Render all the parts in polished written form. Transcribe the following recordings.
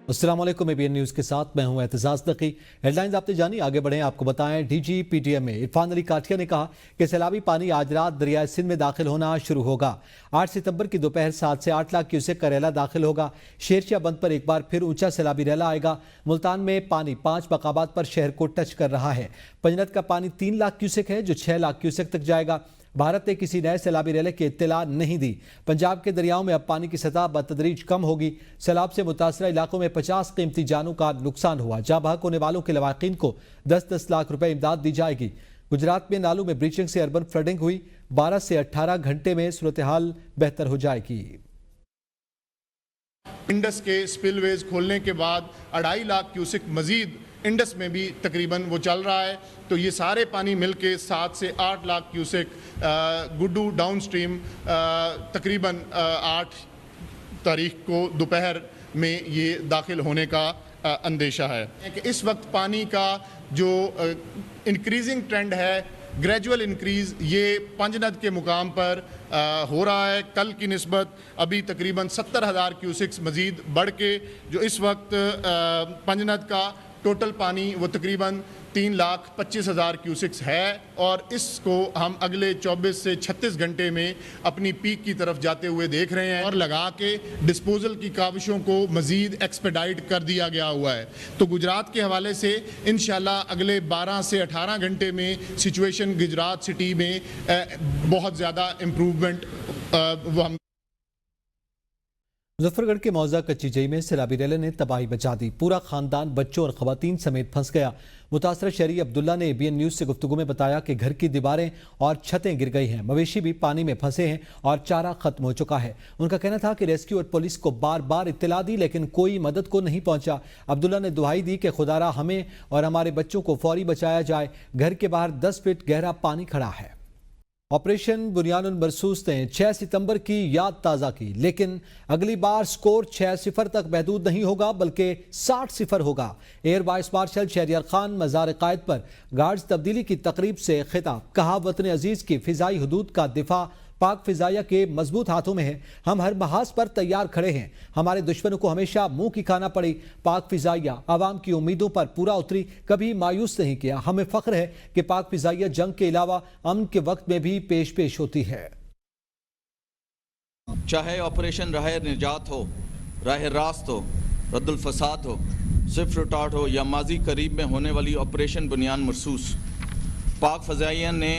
अस्सलाम वालेकुम, ABN news के साथ मैं हूं एतजाज नकी। हेडलाइंस आपने जानी, आगे बढ़ें। आपको बताएं, DG PTM में इरफान अली काठिया ने कहा कि सैलाबी पानी आज रात दरिया सिंध में दाखिल होना शुरू होगा। 8 सितंबर की दोपहर 7 से 8 लाख क्यूसेक का रैला दाखिल होगा। शेरशाह बंद पर एक बार फिर ऊंचा सैलाबी रैला आएगा। मुल्तान में पानी 5 मकामात पर शहर को टच कर रहा है। पंजनद का पानी 3 लाख क्यूसेक है, जो 6 लाख क्यूसेक तक जाएगा। भारत ने किसी नए सैलाबी रैले की इत्तला नहीं दी। पंजाब के दरियाओं में अब पानी की सतह बतदरीज कम होगी। सैलाब से मुतासरा इलाकों में 50 कीमती जानों का नुकसान हुआ। जाँ बहक होने वालों के लवाकिन को 10-10 लाख रुपए इमदाद दी जाएगी। गुजरात में नालों में ब्रीचिंग से अर्बन फ्लडिंग हुई। 12 से 18 घंटे में सूरत हाल बेहतर हो जाएगी। इंडस के स्पिलवेज खोलने के बाद 2.5 लाख क्यूसेक मजीद इंडस में भी तकरीबन वो चल रहा है। तो ये सारे पानी मिलके 7 से 8 lakh cusec Guddu down stream तकरीबन 8 तारीख को दोपहर में ये दाखिल होने का अंदेशा है कि इस वक्त पानी का जो इंक्रीजिंग ट्रेंड है, ग्रेजुअल इंक्रीज, ये पंजनद के मुकाम पर हो रहा है। कल की निस्बत अभी तकरीबन 70,000 क्यूसेक्स मजीद बढ़ के जो इस वक्त पंजनद का टोटल पानी वो तकरीबन 3,25,000 क्यूसेक्स है, और इसको हम अगले 24 से 36 घंटे में अपनी पीक की तरफ जाते हुए देख रहे हैं, और लगा के डिस्पोजल की काविशों को मज़ीद एक्सपेडाइट कर दिया गया हुआ है। तो गुजरात के हवाले से इंशाल्लाह अगले 12 से 18 घंटे में सिचुएशन गुजरात सिटी में बहुत ज़्यादा इम्प्रूवमेंट हम। मुजफ्फरगढ़ के मौजा कच्ची जई में सैलाबी रैले ने तबाही मचा दी। पूरा खानदान बच्चों और खवातीन समेत फंस गया। मुतासरा शहरी अब्दुल्ला ने ABN न्यूज़ से गुफ्तगू में बताया कि घर की दीवारें और छतें गिर गई हैं, मवेशी भी पानी में फंसे हैं और चारा खत्म हो चुका है। उनका कहना था कि रेस्क्यू और पुलिस को बार बार इत्तला दी, लेकिन कोई मदद को नहीं पहुंचा। अब्दुल्ला ने दुआई दी कि खुदारा हमें और हमारे बच्चों को फौरी बचाया जाए। घर के बाहर 10 फीट गहरा पानी खड़ा है। ऑपरेशन बुनियानुल मरसूस ने 6 सितंबर की याद ताज़ा की, लेकिन अगली बार स्कोर 6-0 तक महदूद नहीं होगा, बल्कि 60-0 होगा। Air vice marshal Shahryar Khan मज़ार कायद पर गार्ड्स तब्दीली की तकरीब से खिताब। कहा, वतन अजीज़ की फ़िज़ाई हदूद का दिफा पाक फिजाइया के मजबूत हाथों में है। हम हर महाज पर तैयार खड़े हैं। हमारे दुश्मनों को हमेशा मुंह की खाना पड़ी। पाक फिजाइया आवाम की उम्मीदों पर पूरा उतरी, कभी मायूस नहीं किया। हमें फख्र है कि पाक फिजाइया जंग के अलावा अमन के वक्त में भी पेश होती है। चाहे ऑपरेशन राह निजात हो, राह रास्त हो, रद्दुल फसाद हो, स्विफ्ट रिटार्ट हो, या माजी करीब में होने वाली ऑपरेशन बुनियान मरसूस, पाक फिजाइया ने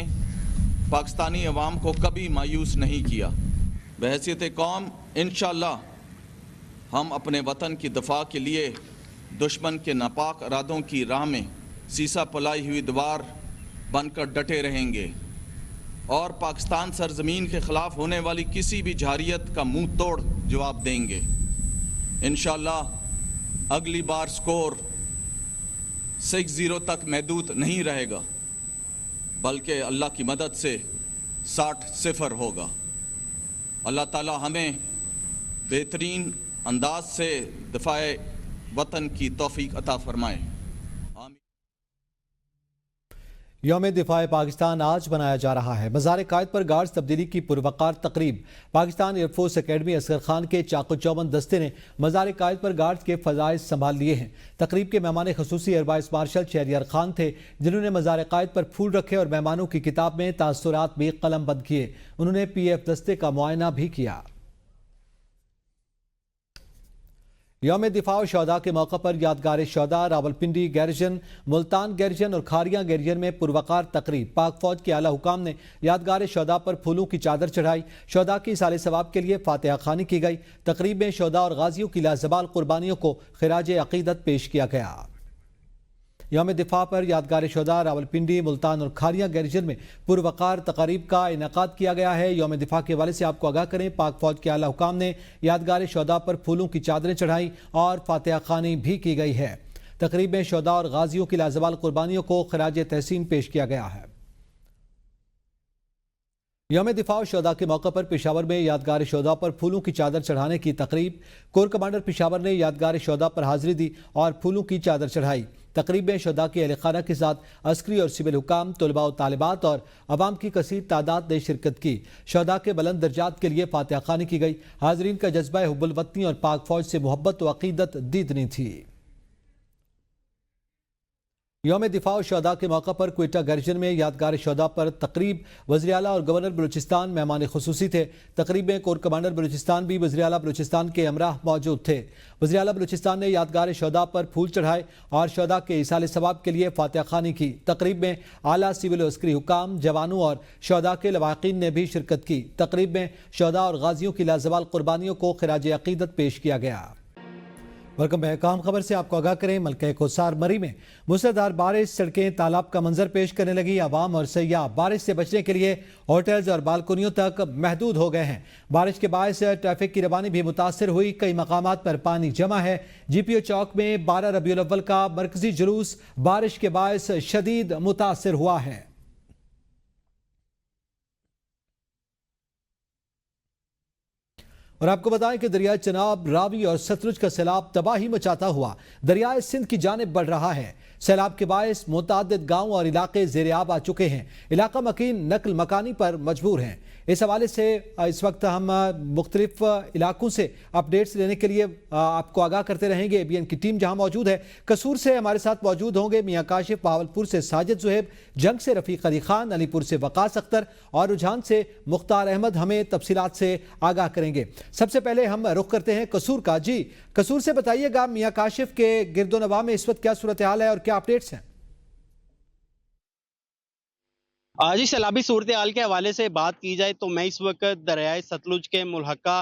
पाकिस्तानी अवाम को कभी मायूस नहीं किया। बहैसियत कौम इंशाअल्लाह हम अपने वतन की दफा के लिए दुश्मन के नापाक इरादों की राह में सीसा पलाई हुई दीवार बनकर डटे रहेंगे, और पाकिस्तान सरजमीन के ख़िलाफ़ होने वाली किसी भी जारियत का मुंह तोड़ जवाब देंगे। इंशाअल्लाह अगली बार स्कोर 6-0 तक महदूद नहीं रहेगा, बल्कि अल्लाह की मदद से 60-0 होगा। अल्लाह ताला हमें बेहतरीन अंदाज से दिफाए वतन की तौफीक अता फरमाए। यौम दिफाए पाकिस्तान आज मनाया जा रहा है। मज़ार कायद पर गार्ड्स तब्दीली की पुरवकार तकरीब। पाकिस्तान एयरफोर्स अकेडमी असगर खान के चाको चौबंद दस्ते ने मज़ार कायद पर गार्ड्स के फ़ज़ाइल संभाल लिए हैं। तकरीब के मेहमान खसूसी air vice marshal Shahryar Khan थे, जिन्होंने मज़ार कायद पर फूल रखे और मेहमानों की किताब में तासुरात भी कलम बंद किए। उन्होंने PF दस्ते का मुआयना भी किया। यौम दिफा और शहदा के मौके पर यादगार शहदा, रावलपिंडी गैरिजन, मुल्तान गैरिजन और खारियां गैरिजन में पुरवकार तकरीब। पाक फौज के आला हुकाम ने यादगार शहदा पर फूलों की चादर चढ़ाई। शहदा की साले सवाब के लिए फातिहा खानी की गई। तकरीब में शहदा और गाजियों की लाजवाल कुर्बानियों को खिराज अकीदत पेश किया गया। यौम दिफा पर यादगार शहदा, रावलपिंडी, मुल्तान और खारियां गैरिजन में पुरवकार तकारीब का इनेकाद किया गया है। यौम दिफा के हवाले से आपको आगाह करें, पाक फौज के आला हुकाम ने यादगार शहदा पर फूलों की चादरें चढ़ाई और फातिहा खानी भी की गई है। तकरीब में शहदा और गाजियों की लाजवाल कुर्बानियों को खिराज तहसीन पेश किया गया है। यौम दिफा और शहदा के मौके पर पेशावर में यादगार शहदा पर फूलों की चादर चढ़ाने की तकरीब। कोर कमांडर पेशावर ने यादगार शहदा पर हाजिरी दी और फूलों की चादर चढ़ाई। तकरीब में शहदा के अहल खाना के साथ अस्करी और सिविल हुकाम, तलबा और तालिबात और अवाम की कसीर तादाद ने शिरकत की। शहदा के बुलंद दर्जात के लिए फातिहा खानी की गई। हाजरीन का जज्बा हुब्बुल वतनी और पाक फौज से मोहब्बत व अकीदत दीदनी थी। यौम दिफा और शहदा के मौका पर क्वेटा गर्जन में यादगार शहदा पर तकरीब। वज़ीर आला और गवर्नर बलूचिस्तान मेहमान खुसूसी थे। तकरीब में कोर कमांडर बलूचिस्तान भी वज़ीर आला बलूचिस्तान के हमराह मौजूद थे। वज़ीर आला बलूचिस्तान ने यादगार शहदा पर फूल चढ़ाए और शहदा के इसाले सवाब के लिए फातिहा खानी की। तकरीब में आला सिविल अस्करी हुकाम, जवानों और शहदा के लवाकिन ने भी शिरकत की। तकरीब में शहदा और गाजियों की लाजवाल कुर्बानियों को खिराज अकीदत पेश किया गया। Welcome back. अहम खबर से आपको आगाह करें, मलके कोसार मरी में मूसलाधार बारिश, सड़कें तालाब का मंजर पेश करने लगी। आवाम और सयाह बारिश से बचने के लिए होटल्स और बालकोनियों तक महदूद हो गए हैं। बारिश के बायस ट्रैफिक की रवानी भी मुतासर हुई। कई मकामात पर पानी जमा है। GPO चौक में 12 रबीउल अव्वल का मरकजी जुलूस बारिश के बायस शदीद मुतासर हुआ है। और आपको बताएं कि दरियाए चनाब, रावी और सतलुज का सैलाब तबाही मचाता हुआ दरियाए सिंध की जानिब बढ़ रहा है। सैलाब के बायस मुतअद्दिद गांव और इलाके ज़ेर-ए-आब आ चुके हैं। इलाका मकीन नकल मकानी पर मजबूर हैं। इस हवाले से इस वक्त हम मुख्तलिफ इलाकों से अपडेट्स लेने के लिए आपको आगाह करते रहेंगे। ABN की टीम जहां मौजूद है, कसूर से हमारे साथ मौजूद होंगे मियां काशिफ, बहावलपुर से साजिद ज़ुहैब, जंग से रफ़ीक अली खान, अलीपुर से वकास अख्तर और रुझान से मुख्तार अहमद हमें तफसीलात से आगाह करेंगे। सबसे पहले हम रुख करते हैं कसूर का। जी, कसूर से बताइएगा मियां काशिफ के गिरदोनवा में इस वक्त क्या सूरत हाल है और क्या अपडेट्स हैं? जी, सैलाबी सूरत हाल के हवाले से बात की जाए तो मैं इस वक्त दरियाए सतलुज के मुल्हका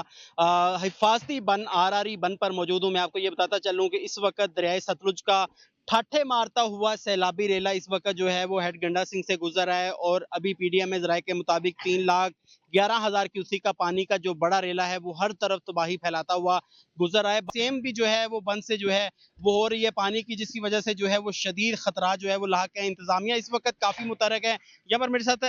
हिफाजती बन RRE बन पर मौजूद हूँ। मैं आपको ये बताता चलूँ कि इस वक्त दरियाए सतलुज का ठाठे मारता हुआ सैलाबी रेला इस वक्त जो है वो हेड गंडा सिंह से गुजर रहा है और अभी PDM ज़राए के मुताबिक 3,11,000 क्यूसेक का पानी का जो बड़ा रेला है वो हर तरफ तबाही फैलाता हुआ गुजर रहा है। सेम भी जो है वो बंद से जो है वो हो रही है पानी की, जिसकी वजह से जो है वो शदीद खतरा जो है वो लाक है। इंतजामिया इस वक्त काफी मुतरक है। यहाँ पर मेरे साथ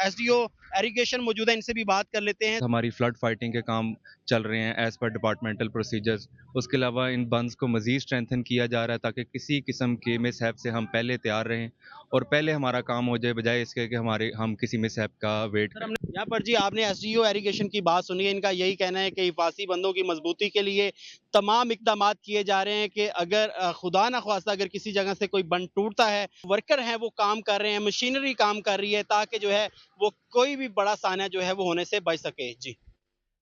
SDO एरीगेशन मौजूद है, इनसे भी बात कर लेते हैं। हमारी फ्लड फाइटिंग के काम चल रहे हैं एज पर डिपार्टमेंटल प्रोसीजर्स। उसके अलावा इन बंस को मजीद स्ट्रेंथन किया जा रहा है ताकि किसी किस्म के मिसहैप से हम पहले तैयार रहें और पहले हमारा काम हो जाए, बजाय इसके कि हम किसी मिसहैप का वेट करें। यहाँ पर जी आपने SDO एरीगेशन की बात सुनी है। इनका यही कहना है कि हिफाजती बंदों की मजबूती के लिए तमाम इकदाम किए जा रहे हैं कि अगर खुदा न ख्वास्ता अगर किसी जगह से कोई बंद टूटता है, वर्कर हैं वो काम कर रहे हैं, मशीनरी काम कर रही है ताकि जो है वो कोई भी बड़ा साना जो है वो होने से बच सके।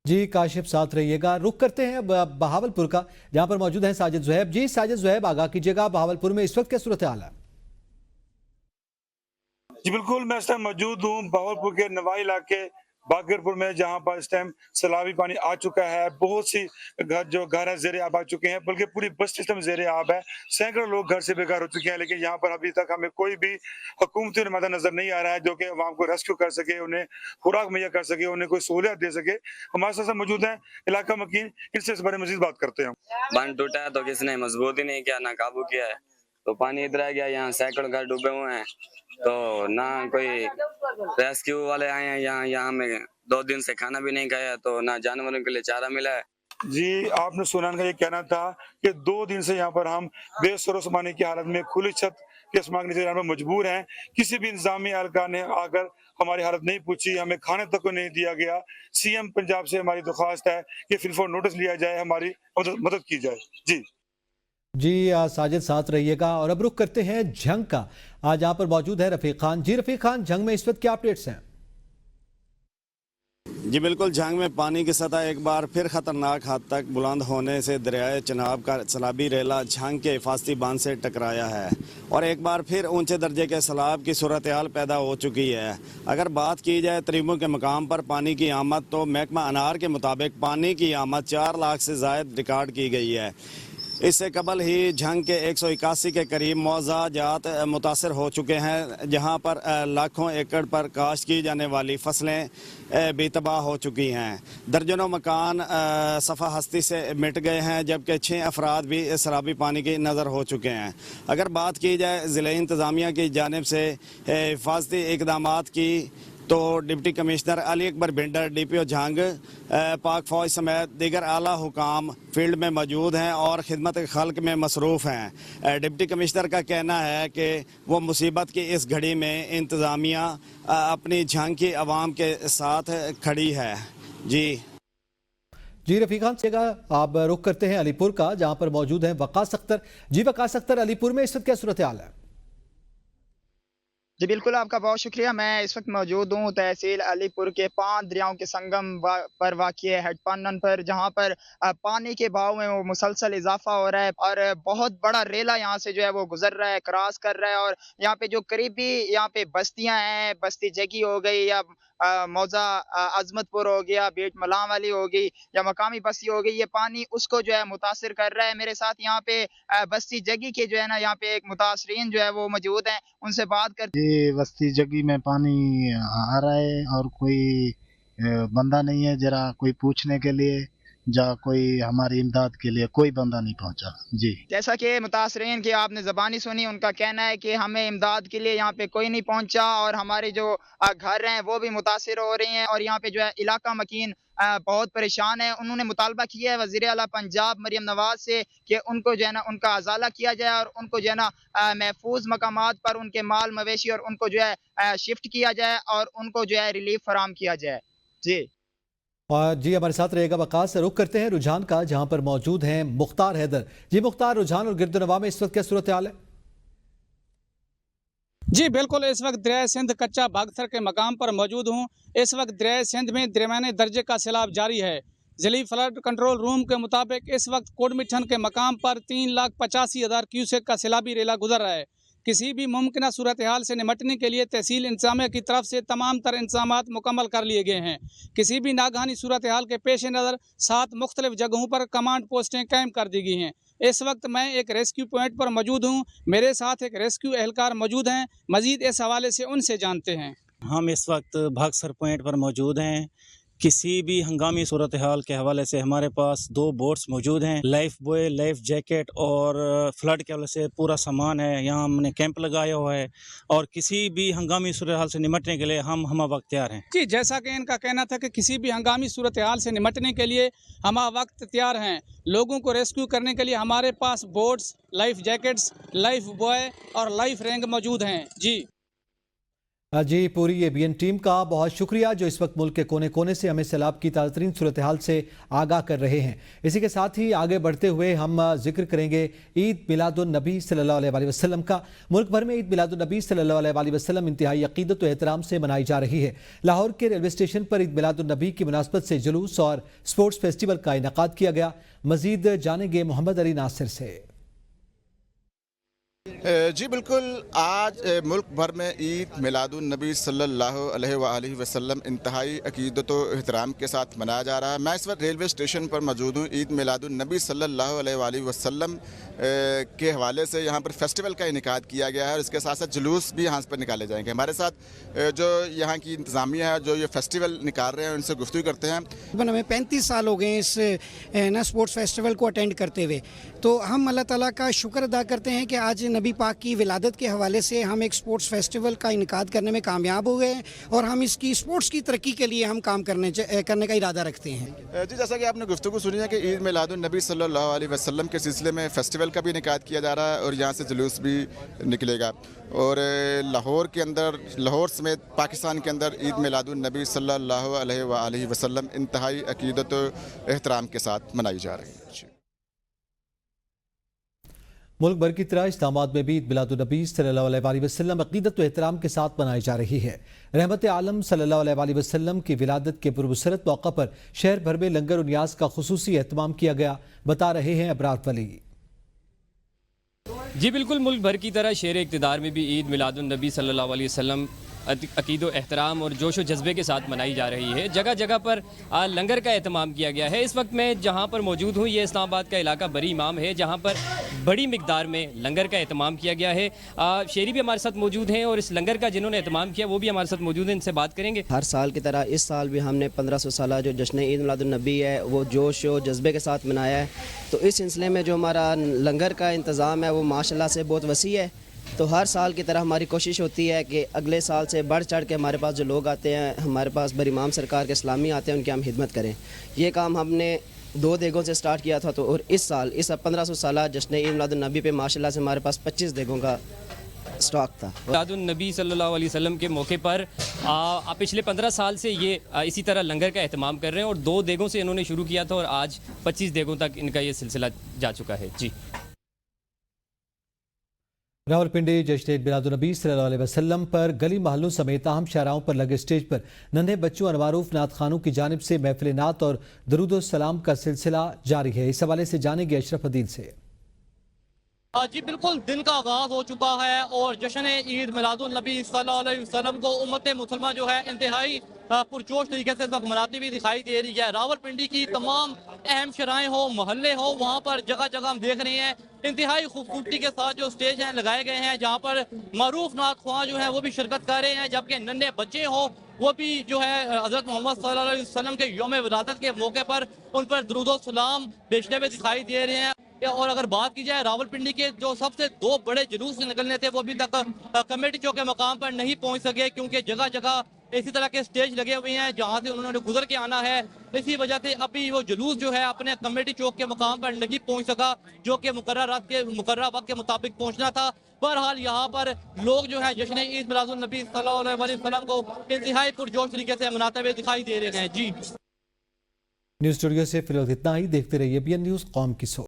जी काशिफ साथ रहिएगा। रुख करते हैं बहावलपुर का, जहां पर मौजूद हैं साजिद ज़ुहैब। जी साजिद ज़ुहैब, आगाह कीजिएगा, बहावलपुर में इस वक्त क्या सूरत हाल है? जी बिल्कुल, मैं इस टाइम मौजूद हूँ बहावलपुर के नवाई इलाके बागरपुर में, जहाँ पर इस टाइम सैलाबी पानी आ चुका है। बहुत सी घर है ज़ेर-ए-आब आ चुके हैं, बल्कि पूरी बस सिस्टम ज़ेर-ए-आब है। सैकड़ों लोग घर से बेघर हो चुके हैं, लेकिन यहाँ पर अभी तक हमें कोई भी हुकूमती नुमाइंदा नजर नहीं आ रहा है जो कि अवाम को रेस्क्यू कर सके, उन्हें खुराक मुहैया कर सके, उन्हें कोई सहूलियत दे सके। हमारे साथ मौजूद है इलाका मकीन, इनसे इस बारे में मजीद बात करते हैं। बंद टूटा है तो किसने मजबूत ही नहीं किया, ना काबू किया है, तो पानी इधर आ गया। यहाँ सैकड़ों घर डूबे हुए हैं, तो ना कोई रेस्क्यू वाले आए हैं। यहाँ में 2 दिन से खाना भी नहीं खाया, तो ना जानवरों के लिए चारा मिला है। जी, आपने सुनान का ये कहना था कि 2 दिन से यहाँ पर हम बेसरो समाने की हालत में खुली छत के समाग नीचे जाने में मजबूर हैं। किसी भी इंतजामी एहलकार ने आकर हमारी हालत नहीं पूछी, हमें खाने तक को नहीं दिया गया। CM पंजाब से हमारी दरख्वास्त है कि फिलफोर नोटिस लिया जाए, हमारी मदद की जाए। जी साजिद साथ रहिएगा। और अब रुख करते हैं जंग का। आज यहाँ पर मौजूद है रफ़ीक खान। जी रफ़ीक खान, जंग में इस वक्त क्या अपडेट्स हैं? जी बिल्कुल, जंग में पानी की सतह एक बार फिर खतरनाक हद तक बुलंद होने से दरियाए चनाब का सैलाबी रेला जंग के हिफाजती बांध से टकराया है और एक बार फिर ऊंचे दर्जे के सैलाब की सूरत हाल पैदा हो चुकी है। अगर बात की जाए तरीबों के मकाम पर पानी की आमद, तो महकमा अनार के मुताबिक पानी की आमद 4 लाख से ज़ायद रिकॉर्ड की गई है। इससे कबल ही जंग के 181 के करीब मौज़ा जात मुतासर हो चुके हैं, जहां पर लाखों एकड़ पर काश्त की जाने वाली फसलें भी तबाह हो चुकी हैं। दर्जनों मकान सफ़ा हस्ती से मिट गए हैं, जबकि 6 अफराद भी सैलाबी पानी की नज़र हो चुके हैं। अगर बात की जाए ज़िले इंतज़ामिया की जानिब से हिफाजती इक़दामात की, तो deputy commissioner Ali Akbar Bhinder, DPO Jhang, Pak फौज समेत दीगर आला हुकाम फील्ड में मौजूद हैं और खिदमत खल्क में मसरूफ़ हैं। डिप्टी कमिश्नर का कहना है कि वो मुसीबत की इस घड़ी में इंतज़ामिया अपनी झांग की आवाम के साथ खड़ी है। जी रफीक खान से आप रुख करते हैं अलीपुर का, जहां पर मौजूद हैं वकास अख्तर। जी वकास अख्तर, अलीपुर में इस वक्त क्या सूरत हाल है? जी बिल्कुल, आपका बहुत शुक्रिया। मैं इस वक्त मौजूद हूँ तहसील अलीपुर के 5 दरियाओं के संगम पर वाक़िए हेडपन्नन पर, जहाँ पर पानी के बहाव में वो मुसलसल इजाफा हो रहा है और बहुत बड़ा रेला यहाँ से जो है वो गुजर रहा है, क्रॉस कर रहा है। और यहाँ पे जो करीबी यहाँ पे बस्तियाँ हैं, बस्ती जगी हो गई या मौजा अजमतपुर हो गया, बेट मलाम वाली हो गई या मकामी बस्ती हो गई, ये पानी उसको जो है मुतासिर कर रहा है। मेरे साथ यहाँ पे बस्ती जगी के जो है ना यहाँ पे एक मुतासरीन जो है वो मौजूद हैं, उनसे बात करते। ये बस्ती जगी में पानी आ रहा है और कोई बंदा नहीं है जरा कोई पूछने के लिए, जा कोई हमारी इमदाद के लिए कोई बंदा नहीं पहुंचा। जी जैसा कि मुतासरीन की आपने ज़बानी सुनी, उनका कहना है कि हमें इमदाद के लिए यहाँ पे कोई नहीं पहुंचा और हमारे जो घर हैं वो भी मुतासिर हो रही हैं और यहाँ पे जो है इलाका मकीन बहुत परेशान है। उन्होंने मुतालबा किया है वज़ीर आला पंजाब मरियम नवाज से कि उनको जो है ना उनका अजाला किया जाए और उनको जो है ना महफूज मकामात पर उनके माल मवेशी और उनको जो है शिफ्ट किया जाए और उनको जो है रिलीफ फराम किया जाए। जी और जी हमारे साथ रहेगा वकास। रुख करते हैं रुझान का, जहां पर मौजूद हैं मुख्तार हैदर। जी मुख्तार, रुझान और गिरदनवा में इस वक्त क्या सूरत हाल है? जी बिल्कुल, इस वक्त दरिया सिंध कच्चा बागथर के मकाम पर मौजूद हूँ। इस वक्त दरिया सिंध में दरमियाने दर्जे का सैलाब जारी है। ज़िली फ्लड कंट्रोल रूम के मुताबिक इस वक्त कोटमिठन के मकाम पर 3,85,000 क्यूसेक का सैलाबी रेला गुजर रहा है। किसी भी मुमकिन सूरत हाल से निमटने के लिए तहसील इंतजामिया की तरफ से तमाम तर इंतजामात मुकम्मल कर लिए गए हैं। किसी भी नागहानी सूरत हाल के पेश नज़र 7 मुख्तलिफ जगहों पर कमांड पोस्टें कायम कर दी गई हैं। इस वक्त मैं एक रेस्क्यू पॉइंट पर मौजूद हूँ, मेरे साथ एक रेस्क्यू एहलकार मौजूद हैं। मजीद इस हवाले से उनसे जानते हैं। हम इस वक्त भागसर पॉइंट पर मौजूद हैं। किसी भी हंगामी सूरत हाल के हवाले से हमारे पास 2 बोट्स मौजूद हैं, लाइफ बॉय, लाइफ जैकेट और फ्लड के हवाले से पूरा सामान है। यहाँ हमने कैंप लगाया हुआ है और किसी भी हंगामी सूरत हाल से निमटने के लिए हम वक्त तैयार हैं। जी जैसा कि इनका कहना था कि किसी भी हंगामी सूरत हाल से निमटने के लिए हम वक्त तैयार हैं। लोगों को रेस्क्यू करने के लिए हमारे पास boats, life jackets, life buoy और लाइफ रैंक मौजूद हैं। जी जी पूरी ABN टीम का बहुत शुक्रिया, जो इस वक्त मुल्क के कोने कोने से हमें सैलाब की ताज़ा तरीन सूरत हाल से आगाह कर रहे हैं। इसी के साथ ही आगे बढ़ते हुए हम जिक्र करेंगे ईद मिलादुन नबी सल्लल्लाहु अलैहि वसल्लम का। मुल्क भर में ईद मिलादुन नबी सल्लल्लाहु अलैहि वसल्लम इंतहाई अकीदत व एहतराम से मनाई जा रही है। लाहौर के रेलवे स्टेशन पर ईद मिलादुन नबी की मुनासबत से जुलूस और स्पोर्ट्स फेस्टिवल का इनेकाद किया गया। मजीद जानेंगे मोहम्मद अली नासिर से। जी बिल्कुल, आज मुल्क भर में ईद मिलादुन नबी सल्लल्लाहु अलैहि वसल्लम इंतहाई अकीदत व एहतराम के साथ मनाया जा रहा है। मैं इस वक्त रेलवे स्टेशन पर मौजूद हूँ। ईद मिलादुन नबी सल्लल्लाहु अलैहि वसल्लम के हवाले से यहाँ पर फेस्टिवल का इनेकाद किया गया है और इसके साथ साथ जुलूस भी यहाँ पर निकाले जाएंगे। हमारे साथ जो यहाँ की इंतज़ामिया है जो ये फेस्टिवल निकाल रहे हैं उनसे गुफ्तगू करते हैं। हमें 35 साल हो गए इस ना स्पोर्ट्स फेस्टिवल को अटेंड करते हुए, तो हम अल्लाह ताला का शुक्र अदा करते हैं कि आज नबी पाक की विलादत के हवाले से हम एक स्पोर्ट्स फेस्टिवल का इनेकाद करने में कामयाब हो गए हैं और हम इसकी स्पोर्ट्स की तरक्की के लिए हम काम करने का इरादा रखते हैं। जी जैसा कि आपने गुफ्तगू सुनी है कि ईद मिलादुन नबी सल्लल्लाहु अलैहि वसल्लम के सिलसिले में फेस्टिवल का भी इनेकाद किया जा रहा है और यहाँ से जुलूस भी निकलेगा और लाहौर के अंदर, लाहौर समेत पाकिस्तान के अंदर ईद मिलादुन नबी सल्लल्लाहु अलैहि वसल्लम इंतहाई अकीदत व एहतराम के साथ मनाई जा रही है। मुल्क भर की तरह इस्लामाबाद में भी ईद मिलादुन नबी सल्लल्लाहु अलैहि वसल्लम अकीदत व एहतराम के साथ मनाई जा रही है। रहमत आलम सल्लल्लाहु अलैहि वसल्लम की विलादत के पुरबसरत मौका पर शहर भर में लंगर और न्याज का खुसूसी एहतमाम किया गया, बता रहे हैं अबरार वली। जी बिल्कुल, मुल्क भर की तरह शहर इक़्तिदार में भी ईद मिलादुन नबी सल्लल्लाहु अलैहि वसल्लम अकीद व एहतराम और जोश व जज्बे के साथ मनाई जा रही है। जगह जगह पर लंगर का एहतमाम किया गया है। इस वक्त मैं जहाँ पर मौजूद हूँ ये इस्लामाबाद का इलाका बरी इमाम है, जहाँ पर बड़ी मिकदार में लंगर का एहतमाम किया गया है। शेरी भी हमारे साथ मौजूद हैं और इस लंगर का जिन्होंने एहतमाम किया वो भी हमारे साथ मौजूद हैं, इनसे बात करेंगे। हर साल की तरह इस साल भी हमने 1500 साल जो जश्न ईद मिलादुन नबी है वो जोश व जज्बे के साथ मनाया है। तो इस सिलसिले में जो हमारा लंगर का इंतज़ाम है वो माशाल्लाह से बहुत वसी है تو ہر سال کی طرح ہماری کوشش ہوتی ہے کہ اگلے سال سے بڑھ چڑھ کے ہمارے پاس جو لوگ آتے ہیں، ہمارے پاس بر امام سرکار کے اسلامی آتے ہیں، ان کی ہم خدمت کریں. یہ کام ہم نے 2 دیگوں سے سٹارٹ کیا تھا، تو اور اس سال اس 1500 سالہ جشن عید میلاد النبی پہ ماشاءاللہ سے ہمارے پاس 25 دیگوں کا سٹاک تھا. میلاد النبی صلی اللہ علیہ وسلم کے موقع پر پچھلے 15 سال سے یہ اسی طرح لنگر کا اہتمام کر رہے ہیں، اور 2 دیگوں سے انہوں نے شروع کیا تھا اور آج 25 دیگوں تک ان کا یہ سلسلہ جا چکا ہے. جی راولپنڈی جشن عید میلاد النبی صلی اللہ علیہ وسلم پر گلی محلوں سمیت اہم شاہراہوں پر لگے اسٹیج پر ننھے بچوں اور معروف نعت خوانوں کی جانب سے محفل نعت اور درود و سلام کا سلسلہ جاری ہے. اس حوالے سے جانیں گے اشرف عدیل سے. جی بالکل، دن کا آغاز ہو چکا ہے اور جشن عید میلاد النبی صلی اللہ علیہ وسلم کو امت مسلمہ جو ہے انتہائی پرجوش طریقے سے مناتی ہوئی دکھائی دے رہی ہے. راولپنڈی کی تمام اہم شرائیں ہو، محلے ہو، وہاں پر جگہ جگہ ہم دیکھ رہے ہیں انتہائی خوبصورتی کے ساتھ جو اسٹیج ہیں لگائے گئے ہیں، جہاں پر معروف نعت خواں جو ہیں وہ بھی شرکت کر رہے ہیں، جبکہ ننھے بچے ہوں وہ بھی جو ہے حضرت محمد صلی اللہ علیہ وسلم کے یوم ولادت کے موقع پر ان پر درود و سلام بیچتے ہوئے دکھائی دے رہے ہیں. اور اگر بات کی جائے راولپنڈی کے جو سب سے 2 بڑے جلوس نکلنے تھے، وہ ابھی تک کمیٹی چوک کے مقام پر نہیں پہنچ سکے، کیونکہ جگہ جگہ اسی طرح کے سٹیج لگے ہوئے ہیں جہاں سے انہوں نے گزر کے آنا ہے. اسی وجہ سے ابھی وہ جلوس جو ہے اپنے کمیٹی چوک کے مقام پر نہیں پہنچ سکا، جو کہ مقررہ وقت کے مطابق پہنچنا تھا. بہرحال یہاں پر لوگ جو ہے جشن عید میلاد النبی صلی اللہ علیہ وسلم کو انتہائی پرجوش طریقے سے مناتے ہوئے دکھائی دے رہے ہیں. جی نیوز اسٹوڈیو سے فی الوقت اتنا ہی. دیکھتے رہیے BN نیوز، قوم کی سوچ.